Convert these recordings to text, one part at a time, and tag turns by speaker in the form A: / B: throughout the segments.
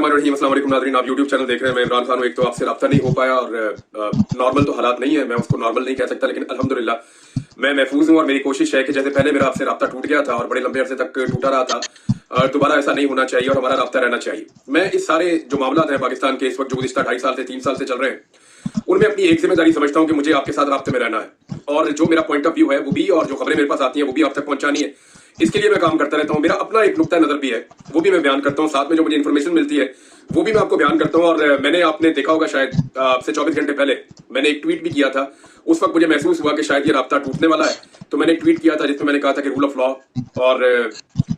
A: बिस्मिल्लाहिर्रहमानिर्रहीम। अस्सलाम वालेकुम नाज़रीन, आप यूट्यूब चैनल देख रहे हैं। मैं इमरान खान हूँ। एक तो आपसे रब्ता नहीं हो पाया और नॉर्मल तो हालात नहीं है, मैं उसको नॉर्मल नहीं कह सकता, लेकिन अल्हम्दुलिल्लाह मैं महफूज हूँ और मेरी कोशिश है कि जैसे पहले मेरा आपसे रब्ता टूट गया था और बड़े लंबे अरसे तक टूटा रहा था, दोबारा ऐसा नहीं होना चाहिए और हमारा रब्ता रहना चाहिए। मैं इस सारे जो मामला हैं पाकिस्तान के इस वक्त जो गुज़िश्ता 2.5 साल से 3 साल से चल रहे हैं, उनमें अपनी एक जिम्मेदारी समझता हूँ कि मुझे आपके साथ राब्ते में रहना है और जो मेरा पॉइंट ऑफ व्यू है वो भी, और जो खबरें मेरे पास आती हैं वो भी आप तक पहुंचानी है। इसके लिए मैं काम करता रहता हूँ। मेरा अपना एक नुक्ता नजर भी है, वो भी मैं बयान करता हूँ। साथ में जो मुझे इन्फॉर्मेशन मिलती है वो भी मैं आपको बयान करता हूँ। और मैंने, आपने देखा होगा शायद आपसे 24 घंटे पहले मैंने एक ट्वीट भी किया था। उस वक्त मुझे महसूस हुआ कि शायद ये राब्ता टूटने वाला है, तो मैंने एक ट्वीट किया था जिसमें मैंने कहा था कि रूल ऑफ लॉ और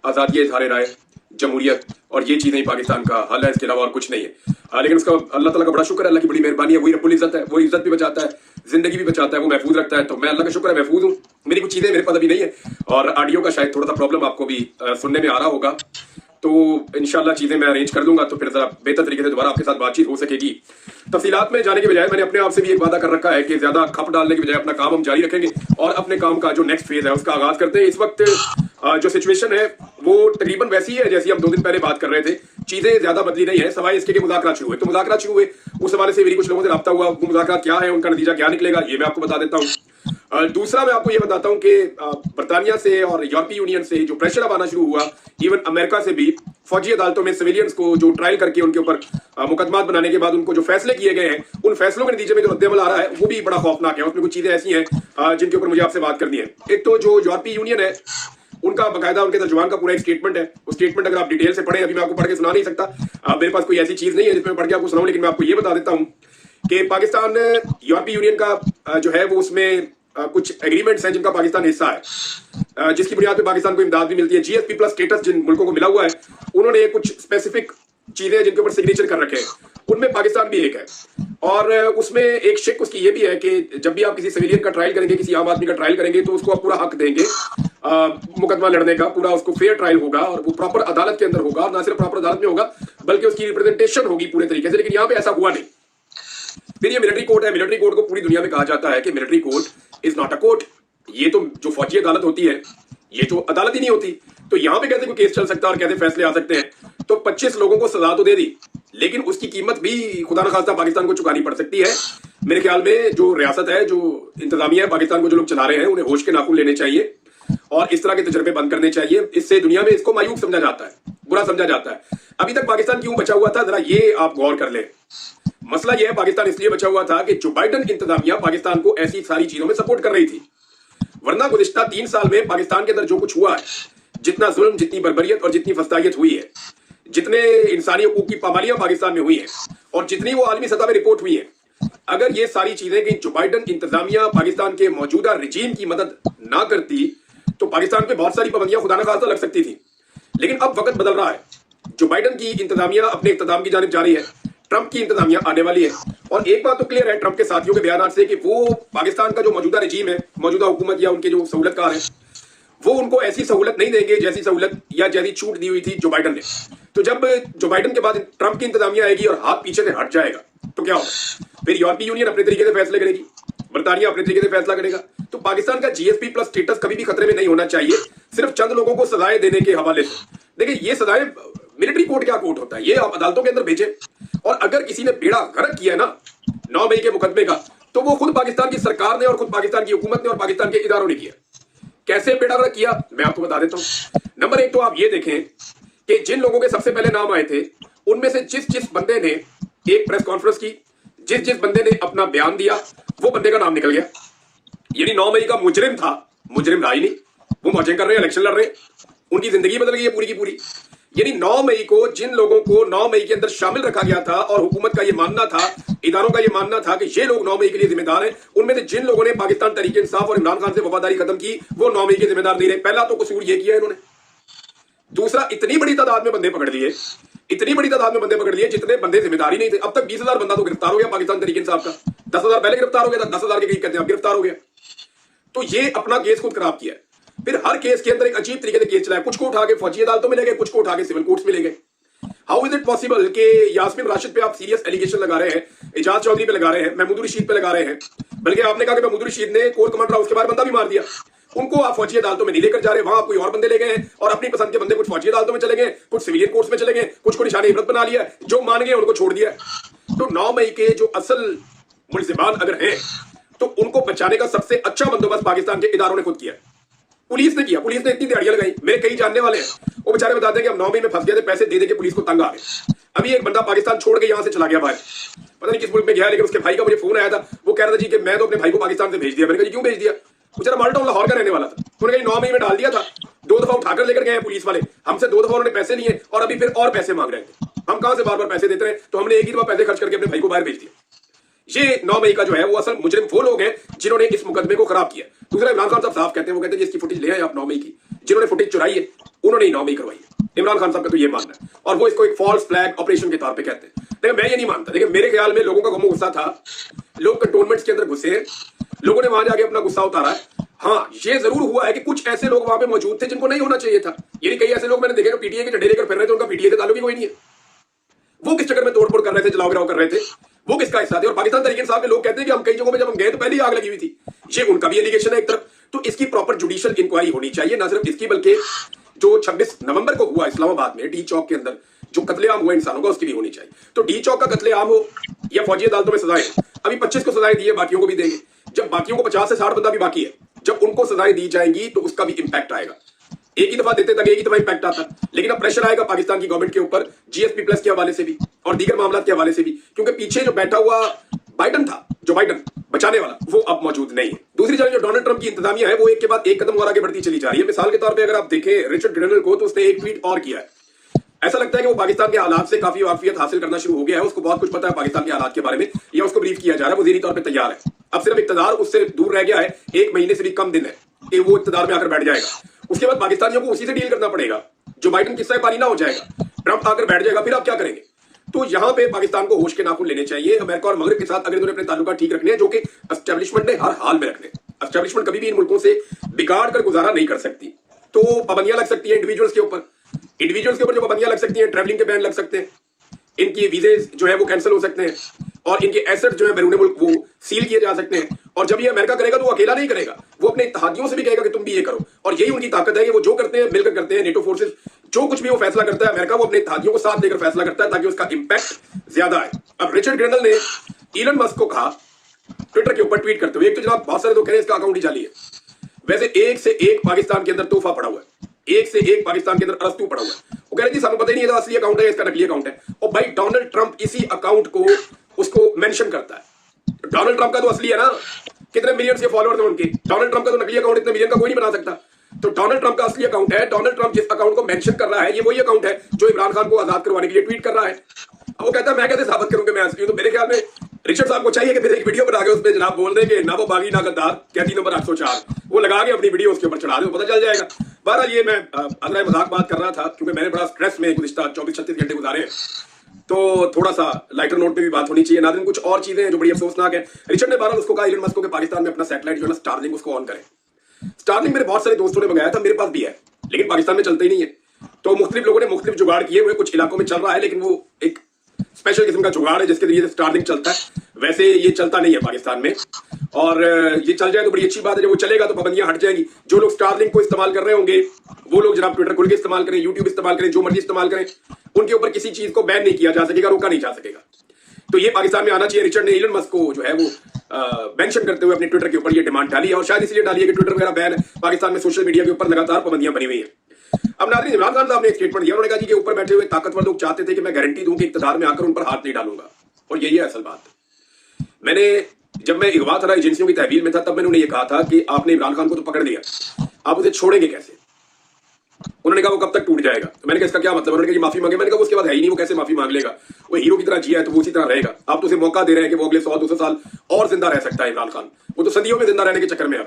A: आज़ादी इज़हार राय, जमहूरियत और ये चीज़ें ही पाकिस्तान का हल है, इसके अलावा और कुछ नहीं है। लेकिन उसका अल्लाह ताला का बड़ा शुक्र है, अल्लाह की बड़ी मेहरबानी है। वही रब्बुल इज़्ज़त है, वो इज़्ज़त भी बचाता है, जिंदगी भी बचाता है, वो महफूज रखता है। तो मैं अल्लाह का शुक्र है महफूज हूँ। मेरी कुछ चीज़ें मेरे पास अभी नहीं है और ऑडियो का शायद थोड़ा सा प्रॉब्लम आपको भी सुनने में आ रहा होगा, तो इंशाल्लाह चीज़ें मैं अरेंज कर दूंगा, तो फिर ज़रा बेहतर तरीके से दोबारा आपके साथ बातचीत हो सकेगी। तफसीलात में जाने के बजाय मैंने अपने आप से भी एक वादा कर रखा है कि ज़्यादा खप डालने के बजाय अपना काम हम जारी रखेंगे और अपने काम का जो नेक्स्ट फेज है उसका आगाज करते हैं। इस वक्त जो सिचुएशन है वो तकरीबन वैसी है जैसी हम 2 दिन पहले बात कर रहे थे। चीज़ें ज़्यादा बदली नहीं है, सवाए इसके कि मुज़ाकरात शुरू हुए। तो मुज़ाकरात शुरू हुए, उस हवाले से मेरी कुछ लोगों से रब्ता हुआ। वो मुज़ाकरात क्या है, उनका नतीजा क्या निकलेगा, ये मैं आपको बता देता हूँ। दूसरा मैं आपको ये बताता हूँ कि बरतानिया से और यूरोपीय यूनियन से जो प्रेशर अब आना शुरू हुआ, इवन अमेरिका से भी, फौजी अदालतों में सिविलियंस को जो ट्रायल करके उनके ऊपर मुकदमात बनाने के बाद उनको जो फैसले किए गए हैं, उन फैसलों के नतीजे में जो रद्द-ए-अमल आ रहा है वो भी बड़ा खौफनाक है। उसमें कुछ चीज़ें ऐसी हैं जिनके ऊपर मुझे आपसे बात करनी है। एक तो जो यूरोपीय यूनियन है उनका बाकायदा उनके तर्जुमान का पूरा एक स्टेटमेंट है। वो स्टेटमेंट अगर आप डिटेल से पढ़ें, अभी मैं आपको पढ़ के सुना नहीं सकता, मेरे पास कोई ऐसी चीज़ नहीं है जिसमें पढ़ के आपको सुनाऊं, लेकिन मैं आपको ये बता देता हूँ कि पाकिस्तान यूरोपीय यूनियन का जो है वो उसमें कुछ एग्रीमेंट्स हैं जिनका पाकिस्तान हिस्सा है, जिसकी बुनियाद पे पाकिस्तान को इमदाद भी मिलती है। GSP प्लस स्टेटस जिन मुल्कों को मिला हुआ है, उन्होंने कुछ स्पेसिफिक चीजें जिनके ऊपर सिग्नेचर कर रखे हैं, उनमें पाकिस्तान भी एक है। और उसमें एक शिक उसकी ये भी है कि जब भी आप किसी सिविलियन का ट्रायल करेंगे, किसी आम आदमी का ट्रायल करेंगे, तो उसको आप पूरा हक देंगे मुकदमा लड़ने का, पूरा उसको फेयर ट्रायल होगा और वो प्रॉपर अदालत के अंदर होगा। और ना सिर्फ प्रॉपर अदालत में होगा बल्कि उसकी रिप्रेजेंटेशन होगी पूरे तरीके से। लेकिन यहाँ पे ऐसा हुआ नहीं। फिर ये मिलिट्री कोर्ट है। मिलिट्री कोर्ट को पूरी दुनिया में कहा जाता है कि military court is not a court. ये तो जो फौजी अदालत होती है, ये तो अदालत ही नहीं होती। तो यहाँ पे कैसे कोई केस चल सकता है और कैसे फैसले आ सकते हैं? तो 25 लोगों को सजा तो दे दी, लेकिन उसकी कीमत भी खुदा न खास्ता पाकिस्तान को चुकानी पड़ सकती है। मेरे ख्याल में जो रियासत है, जो इंतजामिया है पाकिस्तान को, जो लोग चला रहे हैं, उन्हें होश के नाखून लेने चाहिए और इस तरह के तजर्बे बंद करने चाहिए। इससे दुनिया में इसको मायूब समझा जाता है, बुरा समझा जाता है। अभी तक पाकिस्तान क्यों बचा हुआ था, जरा ये आप गौर कर लें। मसला यह है, पाकिस्तान इसलिए बचा हुआ था कि जो बाइडन इंतजामिया पाकिस्तान को ऐसी सारी चीजों में सपोर्ट कर रही थी। वरना गुज़िश्ता 3 साल में पाकिस्तान के अंदर जो कुछ हुआ है, जितना जुल्म, जितनी बर्बरियत और जितनी फसादियत हुई है, जितने इंसानी हकूक की पामालियां पाकिस्तान में हुई हैं और जितनी वो आलमी सतह में रिपोर्ट हुई है, अगर ये सारी चीजें कि जो बाइडन इंतजामिया पाकिस्तान के मौजूदा रिजीम की मदद ना करती तो पाकिस्तान पे बहुत सारी पाबंदियां खुदा न खास्ता लग सकती थी। लेकिन अब वक्त बदल रहा है। जो बाइडन की इंतजामिया अपने इख्तिताम की जानिब जा रही है, ट्रंप की इंतजामिया आने वाली है। और एक बात तो क्लियर है ट्रंप के साथियों के बयान से कि वो पाकिस्तान का जो मौजूदा रजीम है, मौजूदा हुकूमत या उनके जो सहूलतकार है, वो उनको ऐसी सहूलत नहीं देंगे जैसी सहूलत या जैसी छूट दी हुई थी जो बाइडन ने। तो जब जो बाइडन के बाद ट्रंप की इंतजामिया आएगी और हाथ पीछे से हट जाएगा तो क्या होगा? फिर यूरोपीय यूनियन अपने तरीके से फैसले करेगी, बरतानिया अपने तरीके से फैसला करेगा। तो पाकिस्तान का GSP प्लस स्टेटस कभी भी खतरे में नहीं होना चाहिए सिर्फ चंद लोगों को सजाएं देने के हवाले से। देखिए, ये सजाएं, मिलिट्री कोर्ट क्या कोर्ट होता है, ये आप अदालतों के अंदर भेजें। और अगर किसी ने बेड़ा गर्क किया ना 9 मई के मुकदमे का, तो वो खुद पाकिस्तान की सरकार ने और खुद पाकिस्तान की हुकूमत ने और पाकिस्तान के इदारों ने किया। कैसे बेड़ा गर्क किया, मैं आपको बता देता हूँ। नंबर 1 तो आप ये देखें कि जिन लोगों के सबसे पहले नाम आए थे, उनमें से जिस बंदे ने एक प्रेस कॉन्फ्रेंस की, जिस बंदे ने अपना बयान दिया, वो बंदे का नाम निकल गया। यानी 9 मई का मुजरिम था, मुजरिम रहा ही नहीं। वो मौजें कर रहे हैं, इलेक्शन लड़ रहे हैं, उनकी जिंदगी बदल गई है पूरी की पूरी। यानी 9 मई को जिन लोगों को 9 मई के अंदर शामिल रखा गया था और हुकूमत का ये मानना था, इदारों का ये मानना था कि ये लोग 9 मई के लिए जिम्मेदार हैं, उनमें से जिन लोगों ने पाकिस्तान तहरीक इंसाफ और इमरान खान से वफादारी खत्म की, वो 9 मई के जिम्मेदार नहीं रहे। पहला तो कसूर ये किया इन्होंने। दूसरा, इतनी बड़ी तादाद में बंदे पकड़ लिए, इतनी बड़ी तादाद में बंदे पकड़ लिए जितने बंदे जिम्मेदारी नहीं थे। अब तक 20,000 बंदा तो गिरफ्तार हो गया पाकिस्तान तहरीक इंसाफ का। 10,000 पहले गिरफ्तार हो गया था, 10,000 के करीब कहते हैं गिरफ्तार हो गया। तो ये अपना केस खुद खराब किया। फिर हर केस के अंदर एक अजीब तरीके से केस चलाया। कुछ को उठा के फौजी अदालतों में ले गए, कुछ को उठा के सिविल कोर्ट्स में ले गए। हाउ इज इट पॉसिबल कि यास्मीन राशिद पे आप सीरियस एलिगेशन लगा रहे हैं, एजाज चौधरी पे लगा रहे हैं, महमूद रशीद पे लगा रहे हैं, बल्कि आपने कहा कि महमूद रशीद ने कोर कमांडर हाउस के बाहर बंदा भी मार दिया। उनको आप फौजी अदालतों में नहीं लेकर जा रहे, वहां आप कोई और बंदे ले गए हैं और अपनी पसंद के बंदे कुछ फौजी अदालतों में चले गए, कुछ सिविलियन कोर्ट्स में चले गए, कुछ को निशाने इबरत बना लिया, जो मान गए उनको छोड़ दिया। तो 9 मई के जो असल मुल्जिमान अगर हैं तो उनको बचाने का सबसे अच्छा बंदोबस्त पाकिस्तान के इदारों ने खुद किया, पुलिस ने किया। पुलिस ने इतनी दिहाड़ियां लगाई, मेरे कई जानने वाले हैं, वो बेचारे बताते हैं कि हम 9 मई में फंस गए थे, पैसे दे दे के पुलिस को तंग आ गए। अभी एक बंदा पाकिस्तान छोड़ के यहां से चला गया बाहर, पता नहीं किस मुल्क में गया, लेकिन उसके भाई का मुझे फोन आया था, वो कह रहा था जी कि मैं तो अपने भाई को पाकिस्तान से भेज दिया। मैंने कहा क्यों भेज दिया? बेचारा माल्टा लाहौर का रहने वाला था, उन्होंने कहा 9 मई में डाल दिया था, 2 दफा उठाकर लेकर गए हैं पुलिस वाले, हमसे 2 दफा उन्होंने पैसे लिए और अभी फिर और पैसे मांग रहे थे। हम कहां से बार बार पैसे देते रहे, तो हमने एक ही दफा पैसे खर्च करके अपने भाई को बाहर भेज दिया। ये 9 मई का जो है वो असल मुजरिम वो लोग हैं जिन्होंने इस मुकदमे को खराब किया। दूसरा, इमरान खान साहब साफ कहते हैं, वो कहते हैं इसकी फुटेज ले आए आप 9 मई की, जिन्होंने फुटेज चुराई है उन्होंने ही 9 मई करवाई है। इमरान खान साहब का तो ये मानना है और वो इसको एक फॉल्स फ्लैग ऑपरेशन के तौर पे कहते हैं, लेकिन मैं ये नहीं मानता। देखिए मेरे ख्याल में लोगों का गमो गुस्सा था, लोग कंटोनमेंट्स के अंदर घुसे, लोगों ने वहां जाके अपना गुस्सा उतारा है। हाँ, ये जरूर हुआ है कि कुछ ऐसे लोग वहां पे मौजूद थे जिनको नहीं होना चाहिए था। यानी कई ऐसे लोग मैंने देखे जो पीटीए के झंडे लेकर फिर रहे थे, उनका पीटीए से ताल्लुक ही कोई नहीं है, वो किस चक्कर में तोड़फोड़ कर रहे थे, जलाओ गिराव कर रहे थे, वो किसका हिस्सा थे। और पाकिस्तान तहरीक इंसाफ के लोग कहते हैं कि हम कई जगहों पे जब हम गए तो पहले ही आग लगी हुई थी, ये उनका भी एलिगेशन है एक तरफ। तो इसकी प्रॉपर जुडिशियल इंक्वायरी होनी चाहिए, ना सिर्फ इसकी बल्कि जो 26 नवंबर को हुआ इस्लामाबाद में डी चौक के अंदर जो कत्लेआम हुआ इंसानों का, उसकी भी होनी चाहिए। तो डी चौक का कत्लेआम हो या फौजी अदालतों में सजाएं, अभी 25 को सजाएं दी है, बाकियों को भी देंगे। जब बाकियों को 50 से 60 बंदा भी बाकी है, जब उनको सजाएं दी जाएंगी तो उसका भी इंपैक्ट आएगा। एक ही दफा देते तक एक ही दफा इंपैक्ट आता, लेकिन अब प्रेशर आएगा पाकिस्तान की गवर्नमेंट के ऊपर जीएसपी प्लस के हवाले से भी और दीगर मामला के हवाले से भी, क्योंकि पीछे जो बैठा हुआ बाइडन था, जो बाइडन बचाने वाला, वो अब मौजूद नहीं है। दूसरी तरफ जो डोनाल्ड ट्रंप की इंतजामिया है वो एक के बाद एक कदम और आगे बढ़ती चली जा रही है। मिसाल के तौर पे अगर आप देखें रिचर्ड ग्रेनल को, तो उसने एक ट्वीट और किया है, ऐसा लगता है कि वो पाकिस्तान के हालात से काफी वाकफियत हासिल करना शुरू हो गया है, उसको बहुत कुछ पता है पाकिस्तान के हालात के बारे में, या उसको ब्रीफ किया जा रहा है, वो ज़हनी तौर पे तैयार है। अब सिर्फ इक़्तिदार उससे दूर रह गया है, 1 महीने से भी कम दिन है कि वो इक़्तिदार में आकर बैठ जाएगा। उसके बाद पाकिस्तानियों को उसी से डील करना पड़ेगा, जो बाइडन किस्सा पानी ना हो जाएगा, ट्रंप आकर बैठ जाएगा, फिर आप क्या करेंगे? तो यहां पे पाकिस्तान को होश के नाखून लेने चाहिए। अमेरिका और मगरब के साथ अगर इन्होंने अपने ताल्लुकात ठीक रखने हैं, जो कि एस्टेब्लिशमेंट ने हर हाल में रखने, एस्टेब्लिशमेंट कभी भी इन मुल्कों से बिगाड़ कर गुजारा नहीं कर सकती। तो पाबंदियां लग सकती है इंडिविजुअल्स के ऊपर, जो पाबंदियां लग सकती हैं, ट्रैवलिंग के बैन लग सकते हैं, इनकी वीजे जो है वो कैंसिल हो सकते हैं, और इनके एसेट जो है बैरून मुल्क वो सील किए जा सकते हैं। और जब ये अमेरिका करेगा तो वो अकेला नहीं करेगा, वो अपने इत्तेहादियों से भी कहेगा कि तुम भी ये करो। और यही उनकी ताकत है कि वो जो करते हैं मिलकर करते हैं। नेटो फोर्सेस जो कुछ भी वो फैसला करता है अमेरिका, वो अपने इत्तेहादियों को साथ लेकर फैसला करता है ताकि उसका इंपैक्ट ज्यादा आए। अब रिचर्ड ग्रेनल ने इलन मस्क को कहा ट्विटर के ऊपर ट्वीट करते हुए, एक तो जनाब बहुत सारे लोग कह रहे हैं इसका अकाउंट ही जाली है, वैसे एक से एक पाकिस्तान के अंदर तोहफा पड़ा हुआ है, एक से एक पाकिस्तान के अंदर अरस्तू पड़ा हुआ है। वो कह रहे जी सानू पता ही नहीं है असली अकाउंट है इसका नकली अकाउंट है। और भाई डोनाल्ड ट्रंप इसी अकाउंट को उसको मेंशन करता है। डोनाल्ड ट्रंप का तो असली है ना, कितने मिलियंस के फॉलोअर्स हैं उनके। डोनाल्ड ट्रंप का तो नकली अकाउंट इतने मिलियन का कोई नहीं बना सकता। तो डोनाल्ड ट्रंप का असली अकाउंट है। डोनाल्ड ट्रंप जिस अकाउंट को मेंशन कर रहा है ये वही अकाउंट है जो इमरान खान को आजाद करवाने के लिए ट्वीट कर रहा है। अब वो कहता है मैं कैसे साबित करूं कि मैं असली हूं। तो मेरे ख्याल में रिचर्ड साहब को चाहिए कि फिर एक वीडियो बना के उसमें जनाब बोल दें कि ना वो बागी ना गद्दार, कैदी नंबर 804, वो लगा के अपनी वीडियो उसके ऊपर चढ़ा दे, पता चल जाएगा। बहरहाल ये मैं अगर मजाक बात कर रहा था क्योंकि मैंने बड़ा स्ट्रेस में गुज़िश्ता 24-36 घंटे गुजारे हैं, तो थोड़ा सा लाइटर नोट पे भी बात होनी चाहिए। नाज़रीन कुछ और चीजें जो बड़ी अफसोसनाक है, रिचर्ड ने बहरहाल उसको कहा इलन मस्क को कि पाकिस्तान में अपना सैटेलाइट जो है ना स्टारलिंक उसको ऑन करें। स्टारलिंक मेरे बहुत सारे दोस्तों ने मंगाया था, मेरे पास भी है, लेकिन पाकिस्तान में चलता ही नहीं है। तो मुख्तलिफ लोगों ने मुख्तलिफ जुगाड़ किए हुए, कुछ इलाकों में चल रहा है लेकिन वो एक स्पेशल किस्म का जुगाड़ है जिसके जरिए स्टारलिंक चलता है। वैसे ये चलता नहीं है पाकिस्तान में, और ये चल जाए तो बड़ी अच्छी बात है। जब वो चलेगा तो पाबंदियां हट जाएंगी। जो लोग स्टारलिंक को इस्तेमाल कर रहे होंगे वो लोग जनाब ट्विटर खुल के इस्तेमाल करें, यूट्यूब इस्तेमाल करें, जो मर्जी इस्तेमाल करें, उनके ऊपर किसी चीज को बैन नहीं किया जा सकेगा, रोका नहीं जा सकेगा। तो ये पाकिस्तान में आना चाहिए। रिचर्ड ने इलन मस्क को जो है वो मेंशन करते हुए अपने ट्विटर के ऊपर ये डिमांड डाली है, और शायद इसलिए डाली है कि ट्विटर वगैरह बैन है, पाकिस्तान में सोशल मीडिया के ऊपर लगातार पाबंदियां बनी हुई है। अब नाज़रीन इमरान खान साहब ने एक स्टेटमेंट दिया, उन्होंने कहा जी के ऊपर बैठे हुए ताकतवर लोग चाहते थे कि मैं गारंटी दूं कि इक़्तिदार में आकर उन पर हाथ नहीं डालूंगा, और यही है असल बात। जब मैं अगवा था एजेंसियों की तहवील में था तब मैंने उन्हें यह कहा था कि आपने इमरान खान को तो पकड़ लिया, आप उसे छोड़ेंगे कैसे? उन्होंने कहा वो कब तक टूट जाएगा। तो मैंने कहा इसका क्या मतलब? उन्होंने कहा माफी मांगे। मैंने कहा उसके बाद है ही नहीं, वो कैसे माफी मांग लेगा? वो हीरो की तरह जिया है तो वो उसी तरह रहेगा। आप तो उसे मौका दे रहे हैं कि वो अगले 100-200 साल और जिंदा रह सकता है इमरान खान, वो तो सदियों में जिंदा रहने के चक्कर में अब।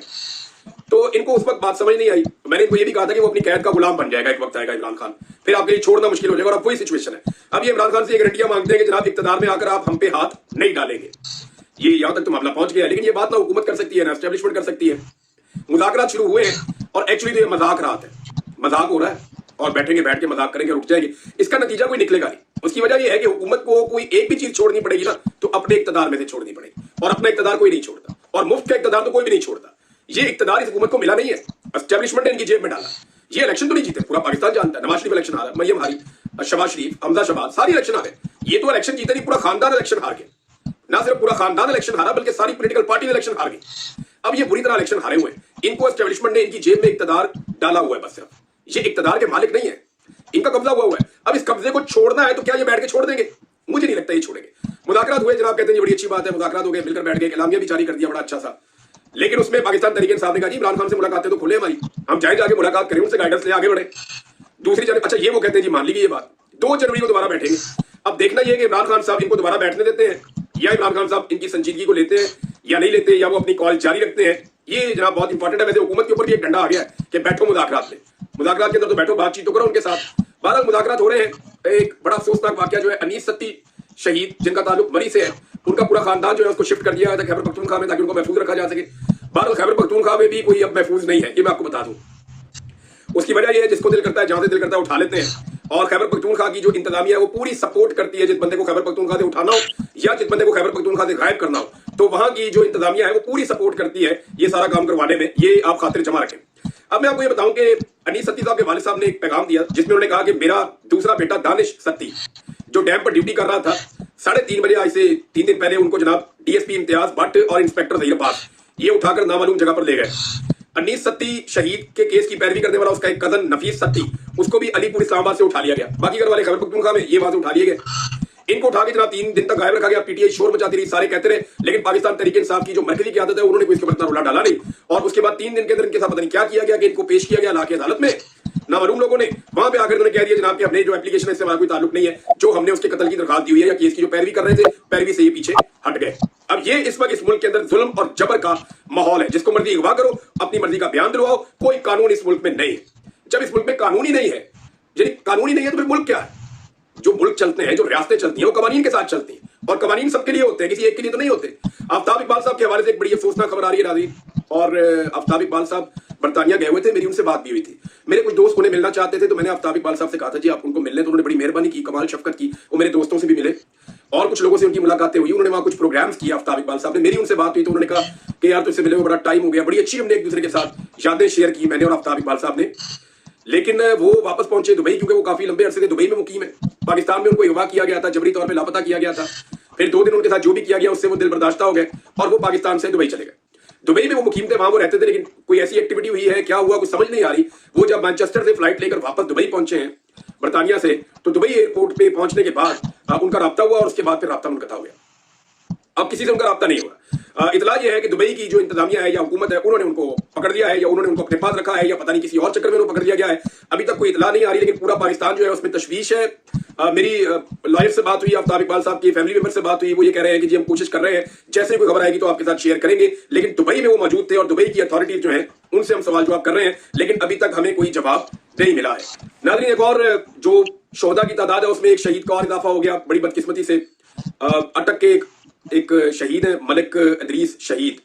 A: तो इनको उस वक्त बात समझ नहीं आई। मैंने इनको ये भी कहा था कि वो अपनी कैद का गुलाम बन जाएगा, एक वक्त आएगा इमरान खान, फिर आपके लिए छोड़ना मुश्किल हो जाएगा, और अब वही सिचुएशन है। अब ये इमरान खान से ये गारंटियां मांगते हैं कि जनाब इक़्तिदार में आकर आप हम पे हाथ नहीं डालेंगे। ये यहां तक तो मामला पहुंच गया है, लेकिन ये बात ना हुकूमत कर सकती है ना एस्टेब्लिशमेंट कर सकती है। मुज़ाकरात शुरू हुए हैं और एक्चुअली तो ये मजाक रात है, मजाक हो रहा है, और बैठेंगे, बैठ के मजाक करेंगे, रुक जाएंगे, इसका नतीजा कोई निकलेगा नहीं। उसकी वजह यह है कि हुकूमत को कोई एक भी चीज छोड़नी पड़ेगी ना तो अपने इक़्तिदार में से छोड़नी पड़ेगी, और अपना इक़्तिदार कोई नहीं छोड़ता, और मुफ्त का इक़्तिदार तो कोई भी नहीं छोड़ता। ये इक्तदार इस हुकूमत को मिला नहीं है, एस्टेब्लिशमेंट ने इनकी जेब में डाला। ये इलेक्शन तो नहीं जीते, पूरा पाकिस्तान जानता है। नवाज शरीफ इलेक्शन हारा, मरियम हारी, शहबाज शरीफ, हमजा शहबाज, सारी इलेक्शन हारे। ये तो इलेक्शन जीते नहीं, पूरा खानदान इलेक्शन हार गया। ना सिर्फ पूरा खानदान इलेक्शन हारा बल्कि सारी पॉलिटिकल पार्टी इलेक्शन हार गई। अब ये बुरी तरह इलेक्शन हारे हुए हैं। इनको एस्टेब्लिशमेंट ने इनकी जेब में इक्तदार डाला हुआ है, बस सिर्फ। ये इक्तदार के मालिक नहीं है, इनका कब्जा हुआ है। अब इस कब्जे को छोड़ना है तो क्या ये बैठ के छोड़ देंगे? मुझे नहीं लगता ये छोड़ेंगे। मुज़ाकरात हुए, जनाब कहते हैं ये बड़ी अच्छी बात है, मुज़ाकरात हो गए, मिलकर बैठ गए, एलामिया भी जारी कर दिया बड़ा अच्छा सा। लेकिन उसमें पाकिस्तान तहरीक इंसाफ ने कहा जी इमरान खान से मुलाकातें तो खुले हमारी, हम चाहे जाके मुलाकात करें, उनसे गाइडेंस ले आगे बढ़े। दूसरी जानब अच्छा ये वो कहते हैं जी मान ली गई ये बात, 2 जनवरी को दोबारा बैठेंगे। अब देखना ये कि इमरान खान साहब इनको दोबारा बैठने देते हैं या इमरान खान साहब इनकी संजीदगी को लेते हैं या नहीं लेते, या वो अपनी कॉल जारी रखते हैं। ये जनाब बहुत इंपॉर्टेंट है। वैसे हुकूमत के ऊपर भी एक डंडा आ गया है कि बैठो मुज़ाकरात में, मुज़ाकरात के अंदर तो बैठो, बातचीत तो करो उनके साथ। बहरहाल मुज़ाकरात हो रहे हैं। एक बड़ा अफसोसनाक वाकया जो है, अनीस सत्ती शहीद जिनका ताल्लुक मरी से है, उनका पूरा खानदान जो है उसको शिफ्ट कर दिया गया था खैबर पख्तूनख्वा में ताकि उनको महफूज रखा जा सके। बहरहाल खैबर पख्तूनख्वा में भी कोई अब महफूज नहीं है, ये मैं आपको बता दूं। उसकी वजह यह है जिसको दिल करता है, जहां से दिल करता है उठा लेते हैं। और खैबर पख्तूनख्वा की जो इंतजामिया है वो पूरी सपोर्ट करती है जिस बंदे को खैबर पख्तूनख्वा से उठाना हो या जिस बंदे को खैबर पख्तूनख्वा से गायब करना हो, तो वहां की जो इंतजामिया है वो पूरी सपोर्ट करती है ये सारा काम करवाने में। ये आप खातिर जमा रखें। अब मैं आपको ये बताऊं कि अनीस सत्ती साहब के वालिद साहब ने एक पैगाम दिया जिसमें उन्होंने कहा कि मेरा दूसरा बेटा दानिश सत्ती जो डैम पर ड्यूटी कर रहा था, 3:30 बजे आज से 3 दिन पहले उनको जनाब डीएसपी इम्तियाज भट्ट और इंस्पेक्टर ज़हीर अब्बास ये उठाकर नामालूम जगह पर ले गए। अनीस सत्ती शहीद के केस की पैरवी करने वाला उसका एक कजन नफीस सत्ती, उसको भी अलीपुर इस्लामाबाद से उठा लिया गया। बाकी घर वाले खैबर पख्तूनख्वा में ये वहां से उठा लिए गए। इनको उठा के जनाब 3 दिन तक गायब रखा गया। पीटीआई शोर मचाती रही, सारे कहते रहे, लेकिन पाकिस्तान तहरीक इंसाफ की जो मरकजी की आदत है उन्होंने कोई इसके ऊपर इतना रुला डाला नहीं। और उसके बाद 3 दिन के अंदर इनके साथ पता नहीं क्या किया गया कि इनको पेश किया गया लाके अदालत में। नामालूम लोगों ने वहां पे आकर उन्होंने कह दिया जनाब कि अपने जो एप्लीकेशन है इससे हमारा कोई ताल्लुक नहीं है, जो हमने उसके कत्ल की दरखास्त दी हुई है या केस की जो पैरवी कर रहे थे, पैरवी से ये पीछे हट गए। अब ये इस वक्त इस मुल्क के अंदर जुल्म और जबर का माहौल है। जिसको मर्जी अगवा करो, अपनी मर्जी का बयान दिलवाओ, कोई कानून इस मुल्क में नहीं है। जब इस मुल्क में कानून ही नहीं है, यदि कानून ही नहीं है तो फिर मुल्क क्या है? जो मुल्क चलते हैं, जो रियासतें चलती हैं, वो कवानीन के साथ चलती हैं और कवानीन सबके लिए होते हैं, किसी एक के लिए तो नहीं होते। आफ्ताब इकबाल साहब के हवाले से एक बड़ी अफसोसनाक खबर आ रही है नाज़रीन। और आफ्ताब इकबाल साहब बरतानिया गए हुए थे, मेरी उनसे बात भी हुई थी। मेरे कुछ दोस्त उन्हें मिलना चाहते थे तो मैंने आफ्ताब इकबाल साहब से कहा था जी आप उनको मिल लें, तो उन्होंने बड़ी मेहरबानी की, कमाल शफकत की। वो मेरे दोस्तों से भी मिले और कुछ लोगों से उनकी मुलाकातें हुई। उन्होंने वहाँ कुछ प्रोग्राम्स किए आफ्ताब इकबाल साहब ने। मेरी उनसे बात हुई तो उन्होंने कहा कि यार तुझसे मिले हुए बड़ा टाइम हो गया। बड़ी अच्छी हमने एक दूसरे के साथ यादें शेयर की, मैंने और आफ्ताब इकबाल साहब ने। लेकिन वो वापस पहुंचे दुबई, क्योंकि वो काफी लंबे अरसे से दुबई में मुकीम है। पाकिस्तान में उनको अगवा किया गया था, जबरी तौर पे लापता किया गया था। फिर 2 दिन उनके साथ जो भी किया गया उससे वो दिल बर्दाश्ता हो गए और वो पाकिस्तान से दुबई चले गए। दुबई में वो मुकीम थे, वहां वो रहते थे, लेकिन कोई ऐसी एक्टिविटी हुई है, क्या हुआ कुछ समझ नहीं आ रही। वो जब मैनचेस्टर से फ्लाइट लेकर वापस दुबई पहुंचे हैं बरतानिया से, तो दुबई एयरपोर्ट पे पहुंचने के बाद उनका राब्ता हुआ और उसके बाद फिर राब्ता मुनक़ता हो गया। अब किसी से उनका राब्ता नहीं हुआ। इतला यह है कि दुबई की जो इंतजामिया है या हुकूमत है उन्होंने उनको पकड़ लिया है या उन्होंने उनको अपने पास रखा है या पता नहीं किसी और चक्कर में उनको पकड़ लिया गया है। अभी तक कोई इतला नहीं आ रही, लेकिन पूरा पाकिस्तान जो है उसमें तशवीश है। मेरी लॉयर से बात हुई, आफ्ताब इकबाल साहब की फैमिली मेंबर से बात हुई, वो ये कह रहे हैं कि जी हम कोशिश कर रहे हैं, जैसे कोई खबर आएगी तो आपके साथ शेयर करेंगे। लेकिन दुबई में वो मौजूद थे और दुबई की अथॉरिटीज जो है उनसे हम सवाल जवाब कर रहे हैं, लेकिन अभी तक हमें कोई जवाब नहीं मिला है। नाज़रीन एक और जो शोहदा की तादाद है उसमें एक शहीद का और इजाफा हो गया बड़ी बदकिस्मती से। अटक के एक शहीद है मलिक इदरीस शहीद,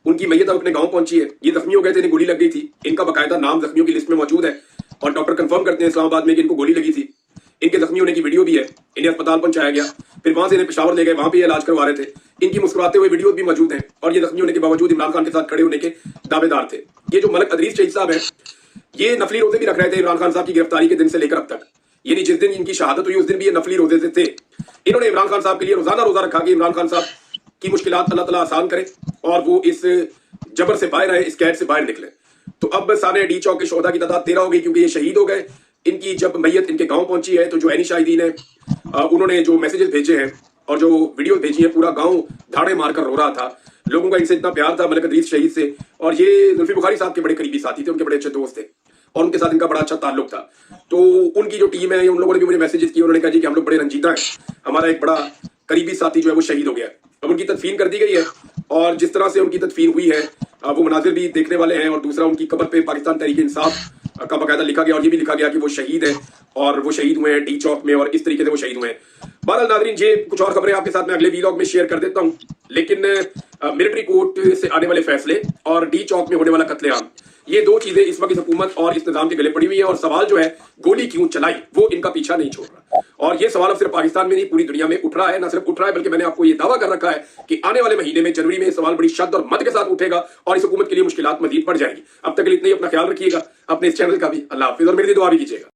A: उनकी मैयत अब अपने गांव पहुंची है। ये जख्मी हो गए थे, इन्हें गोली लग गई थी। इनका बाकायदा नाम जख्मियों की लिस्ट में मौजूद है और डॉक्टर कंफर्म करते हैं इस्लामाबाद में कि इनको गोली लगी थी। इनके जख्मी होने की वीडियो भी है। इन्हें अस्पताल पहुंचाया गया, फिर वहां से इन्हें पेशावर ले गए, वहां पे इलाज करवा रहे थे। इनकी मुस्कुराते हुए वीडियो भी मौजूद हैं और ये जख्मी होने के बावजूद इमरान खान के साथ खड़े होने के दावेदार थे। ये जो मलिक इदरीस शहीद साहब है, ये नफली रोजे भी रख रहे थे इमरान खान साहब की गिरफ्तारी के दिन से लेकर अब तक। यानी जिस दिन इनकी शहादत हुई उस दिन भी ये नफली रोजे से थे। इन्होंने इमरान खान साहब के लिए रोजाना रोजा रखा कि इमरान खान साहब की मुश्किलात अल्लाह ताला आसान करे और वो इस जबर से बाहर आए, इस कैद से बाहर निकले। तो अब सारे डी चौक के शोहदा की तादाद 13 हो गई, क्योंकि ये शहीद हो गए। इनकी जब मैयत इनके गांव पहुंची है तो जो ऐनी शाहिदीन है उन्होंने जो मैसेजेस भेजे हैं और जो वीडियो भेजी है, पूरा गांव धाड़े मारकर रो रहा था। लोगों का इनसे इतना प्यार था मलिक इदरीस शहीद से। और ये जुल्फी बुखारी साहब के बड़े करीबी साथी थे, उनके बड़े अच्छे दोस्त थे और उनके साथ इनका बड़ा अच्छा ताल्लुक था। तो उनकी जो टीम है उन लोगों ने भी मुझे मैसेजेस किए। उन्होंने कहा जी कि हम लोग बड़े रंजीदा हैं, हमारा एक बड़ा करीबी साथी जो है वो शहीद हो गया। अब उनकी तदफीन कर दी गई है और जिस तरह से उनकी तदफीन हुई है वो मनाजिर भी देखने वाले हैं। और दूसरा, उनकी कब्र पे पाकिस्तान तहरीक इंसाफ का बाकायदा लिखा गया और ये भी लिखा गया कि वो शहीद है और वो शहीद हुए हैं डी चौक में और इस तरीके से वो शहीद हुए हैं। बहरहाल नाज़रीन, ये कुछ और खबरें आपके साथ मैं अगले वीलॉग में शेयर कर देता हूँ। लेकिन मिलिट्री कोर्ट से आने वाले फैसले और डी चौक में होने वाला कत्लेआम, یہ دو چیزیں اس وقت حکومت اور اس نظام کے گلے پڑی ہوئی ہیں، اور سوال جو ہے گولی کیوں چلائی وہ ان کا پیچھا نہیں چھوڑ رہا، اور یہ سوال اب صرف پاکستان میں نہیں پوری دنیا میں اٹھ رہا ہے، نہ صرف اٹھ رہا ہے بلکہ میں نے آپ کو یہ دعویٰ کر رکھا ہے کہ آنے والے مہینے میں جنوری میں سوال بڑی شد اور مد کے ساتھ اٹھے گا اور اس حکومت کے لیے مشکلات مزید بڑھ جائیں گی۔ اب تک کے لیے اتنا ہی، اپنا خیال رکھیے گا، اپنے اس چینل کا بھی۔ اللہ حافظ، اور میری دعا بھی کیجیے گا۔